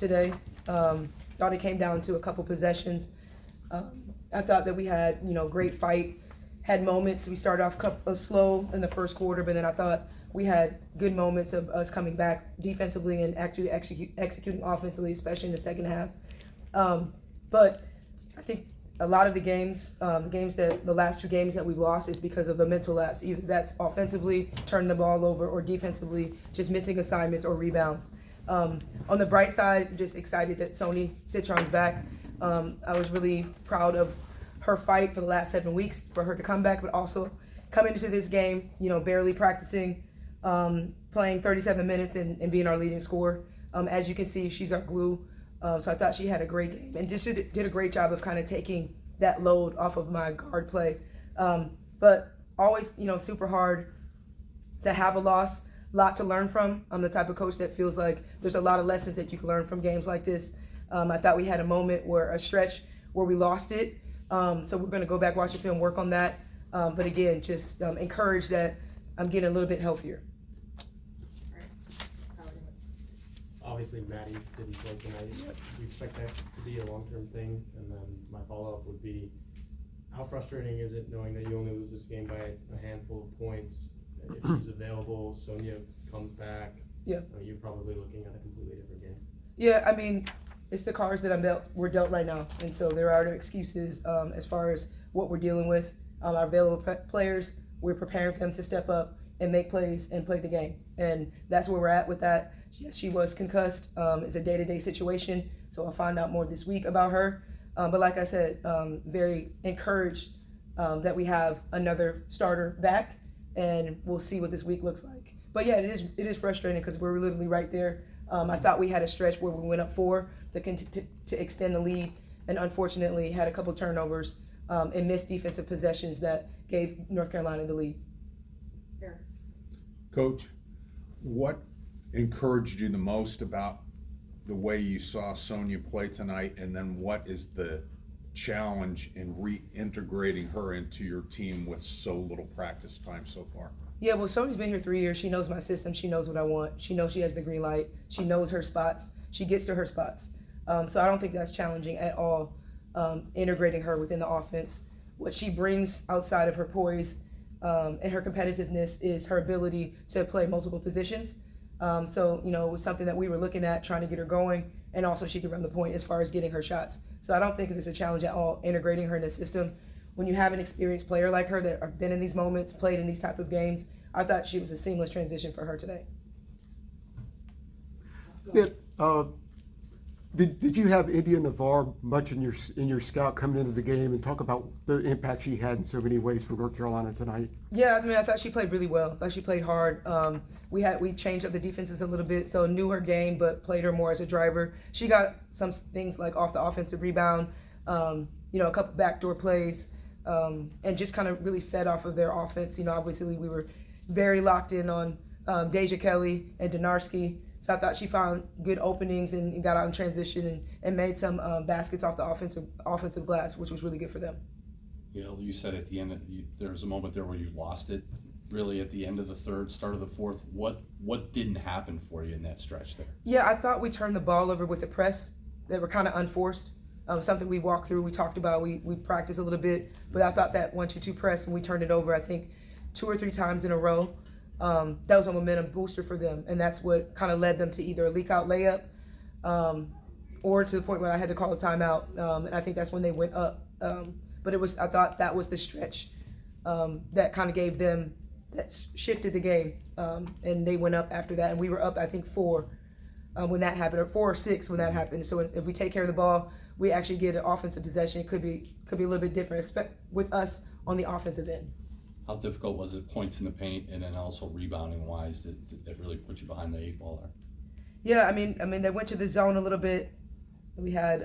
today. Thought it came down to a couple possessions. I thought that we had, great fight, had moments. We started off slow in the first quarter, but then I thought we had good moments of us coming back defensively and actually executing offensively, especially in the second half. But I think a lot of the the last two games that we've lost is because of the mental lapse. Either that's offensively turning the ball over or defensively just missing assignments or rebounds. On the bright side, I'm just excited that Sonya Citron's back. I was really proud of her fight for the last 7 weeks for her to come back, but also coming into this game, barely practicing, playing 37 minutes and being our leading scorer. As you can see, she's our glue. So I thought she had a great game and just did a great job of kind of taking that load off of my guard play. But always, super hard to have a loss, a lot to learn from. I'm the type of coach that feels like there's a lot of lessons that you can learn from games like this. I thought we had a stretch where we lost it. So we're going to go back, watch the film, work on that. But again, just encouraged that I'm getting a little bit healthier. Obviously, Maddie didn't play tonight. Do you expect that to be a long-term thing? And then my follow-up would be, how frustrating is it knowing that you only lose this game by a handful of points? If she's available, Sonia comes back. Yeah. You're probably looking at a completely different game. Yeah, I mean, it's the cards that we're dealt right now. And so there are no excuses as far as what we're dealing with. Our available players, we're preparing for them to step up and make plays and play the game. And that's where we're at with that. Yes, she was concussed. It's a day-to-day situation, so I'll find out more this week about her. But like I said, very encouraged that we have another starter back, and we'll see what this week looks like. But yeah, it is frustrating because we're literally right there. I thought we had a stretch where we went up 4 to extend the lead, and unfortunately had a couple turnovers and missed defensive possessions that gave North Carolina the lead. Fair. Coach, what encouraged you the most about the way you saw Sonya play tonight, and then what is the challenge in reintegrating her into your team with so little practice time so far? Yeah, well, Sonya's been here 3 years. She knows my system. She knows what I want. She knows she has the green light. She knows her spots. She gets to her spots. So I don't think that's challenging at all, integrating her within the offense. What she brings outside of her poise and her competitiveness is her ability to play multiple positions. So, it was something that we were looking at, trying to get her going, and also she could run the point as far as getting her shots. So I don't think there's a challenge at all integrating her in the system. When you have an experienced player like her that have been in these moments, played in these type of games, I thought she was a seamless transition for her today. Did you have India Navarre much in your scout coming into the game, and talk about the impact she had in so many ways for North Carolina tonight? Yeah, I mean, I thought she played really well. I thought she played hard. We changed up the defenses a little bit, so knew her game, but played her more as a driver. She got some things like off the offensive rebound, a couple backdoor plays, and just kind of really fed off of their offense. Obviously we were very locked in on Deja Kelly and Donarski. So I thought she found good openings and got out in transition and made some baskets off the offensive glass, which was really good for them. You said at the end there was a moment there where you lost it. Really, at the end of the third, start of the fourth, what didn't happen for you in that stretch there? Yeah, I thought we turned the ball over with the press that were kind of unforced. Something we walked through, we talked about, we practiced a little bit, but I thought that 1-2-2 press, and we turned it over, I think, 2 or 3 times in a row. That was a momentum booster for them, and that's what kind of led them to either a leak out layup or to the point where I had to call a timeout, and I think that's when they went up. But I thought that was the stretch that kind of gave them, that shifted the game, and they went up after that, and we were up, I think, 4 when that happened, or 4 or 6 when that happened. So if we take care of the ball, we actually get an offensive possession. It could be a little bit different with us on the offensive end. How difficult was it, points in the paint, and then also rebounding wise, that really put you behind the 8 ball there? Yeah, I mean, they went to the zone a little bit. We had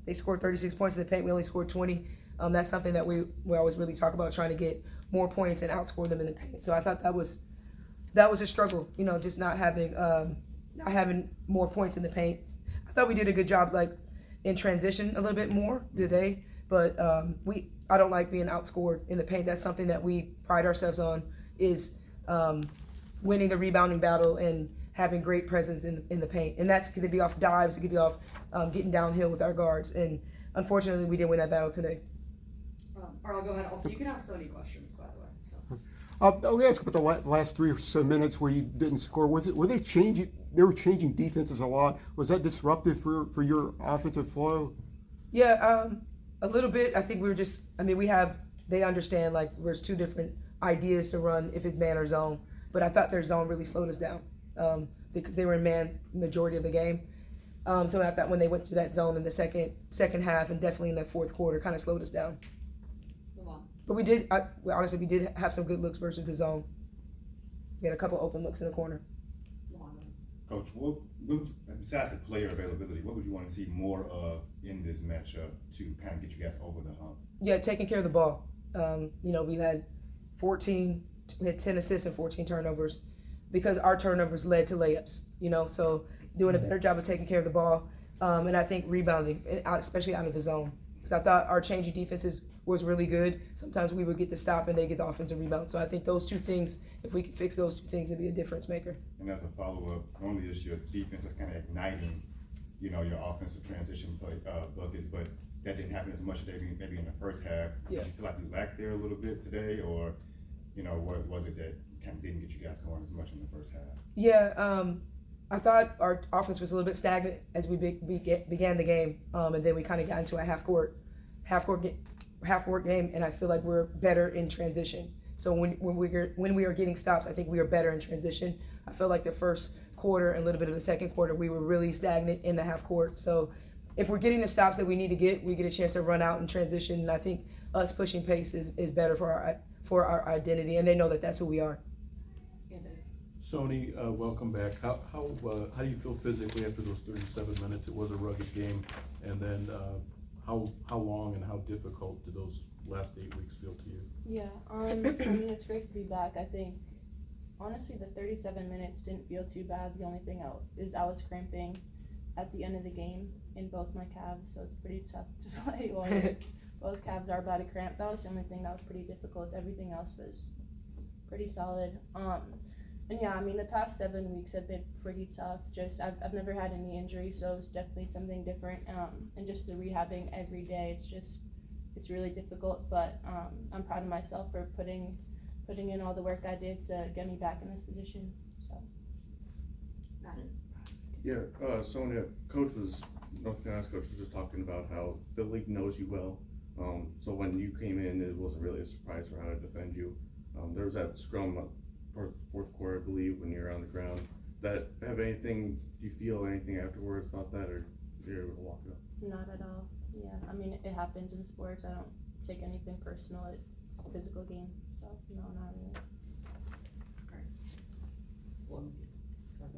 they scored 36 points in the paint. We only scored 20. That's something that we always really talk about, trying to get more points and outscore them in the paint. So I thought that was a struggle, just not having more points in the paint. I thought we did a good job, like, in transition a little bit more today, but I don't like being outscored in the paint. That's something that we pride ourselves on, is winning the rebounding battle and having great presence in the paint. And that's going to be off dives, it could be off getting downhill with our guards. And unfortunately, we didn't win that battle today. Or I'll go ahead. Also, you can ask Sonya questions, by the way. So. I'll ask about the last 3 or so minutes where you didn't score. Were they changing? They were changing defenses a lot. Was that disruptive for your offensive flow? Yeah, a little bit. I think we were just. I mean, they understand like there's 2 different ideas to run if it's man or zone. But I thought their zone really slowed us down because they were in man majority of the game. So I thought when they went to that zone in the second half and definitely in that fourth quarter, kind of slowed us down. But we did. Honestly, we did have some good looks versus the zone. We had a couple open looks in the corner. Coach, what would you, besides the player availability, what would you want to see more of in this matchup to kind of get you guys over the hump? Yeah, taking care of the ball. We had 10 assists and 14 turnovers because our turnovers led to layups. So doing a better job of taking care of the ball, and I think rebounding, especially out of the zone. Because I thought our changing defenses was really good. Sometimes we would get the stop and they get the offensive rebound. So I think those 2 things, if we could fix those 2 things, it'd be a difference maker. And as a follow-up, normally it's your defense that's kind of igniting, your offensive transition buckets, but that didn't happen as much today, maybe in the first half. Yeah. Did you feel like you lacked there a little bit today, or, what was it that kind of didn't get you guys going as much in the first half? Yeah, I thought our offense was a little bit stagnant as we began the game, and then we kind of got into a half-court game, and I feel like we're better in transition. So when we are getting stops, I think we are better in transition. I feel like the first quarter and a little bit of the second quarter, we were really stagnant in the half court. So if we're getting the stops that we need to get, we get a chance to run out and transition. And I think us pushing pace is better for our identity, and they know that that's who we are. Sonya, welcome back. How do you feel physically after those 37 minutes? It was a rugged game, and then how long and how difficult did those last 8 weeks feel to you? Yeah, I mean, it's great to be back. I think, honestly, the 37 minutes didn't feel too bad. The only thing I was cramping at the end of the game in both my calves, so it's pretty tough to play when both calves are about to cramp. That was the only thing that was pretty difficult. Everything else was pretty solid. And yeah, I mean, the past 7 weeks have been pretty tough. I've never had a knee injury, so it's definitely something different. And just the rehabbing every day, it's really difficult. But I'm proud of myself for putting in all the work I did to get me back in this position. So. Maddie. Yeah, Sonya, North Carolina's coach was just talking about how the league knows you well. So when you came in, it wasn't really a surprise for how to defend you. There was that scrum fourth quarter, I believe, when you're on the ground. Do you feel anything afterwards about that, or you're able to walk it up? Not at all. Yeah, I mean, it happens in sports. I don't take anything personal. It's a physical game, so no, not really.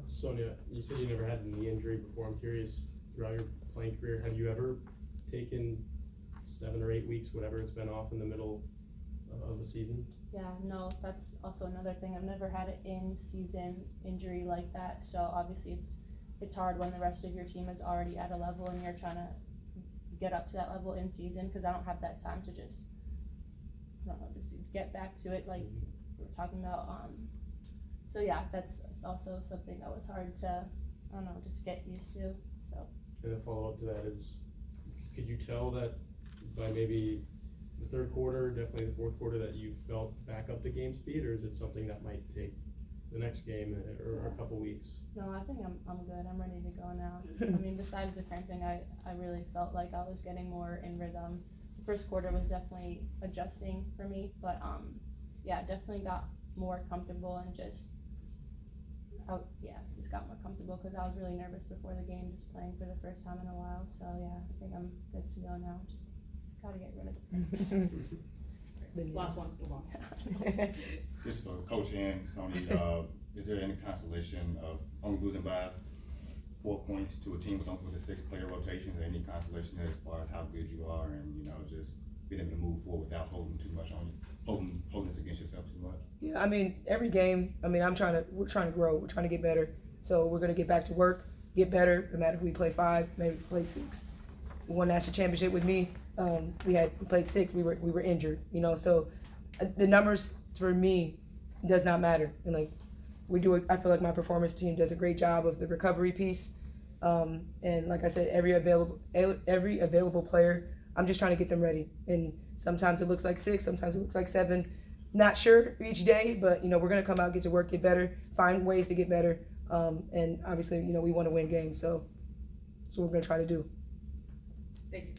Sonya, you said you never had a knee injury before. I'm curious, throughout your playing career, have you ever taken 7 or 8 weeks, whatever it's been, off in the middle of the season? Yeah, no, that's also another thing. I've never had an in-season injury like that, so obviously it's hard when the rest of your team is already at a level and you're trying to get up to that level in season, because I don't have that time to just get back to it like we were talking about. So yeah, that's also something that was hard to, just get used to. So. And a follow-up to that is, could you tell that by maybe the third quarter, definitely the fourth quarter, that you felt back up to game speed, or is it something that might take the next game or a couple weeks? No, I think I'm good. I'm ready to go now. I mean, besides the cramping, I really felt like I was getting more in rhythm. The first quarter was definitely adjusting for me, but yeah, definitely got more comfortable and just got more comfortable because I was really nervous before the game, just playing for the first time in a while. So yeah, I think I'm good to go now. Just gotta get rid of it. Last one. Just for Coach and Sonya, is there any consolation of only losing by 4 points to a team with a 6-player rotation? Is there any consolation as far as how good you are and just being able to move forward without holding too much on you, holding this against yourself too much? Yeah, I mean, every game. I mean, we're trying to grow. We're trying to get better. So we're gonna get back to work, get better. No matter if we play 5, maybe we play 6. We won national championship with me. We played 6. We were injured. So the numbers for me does not matter. And I feel like my performance team does a great job of the recovery piece. And like I said, every available player, I'm just trying to get them ready. And sometimes it looks like 6, sometimes it looks like 7. Not sure each day, but we're gonna come out, get to work, get better, find ways to get better. And obviously, we want to win games, so that's what we're gonna try to do. Thank you.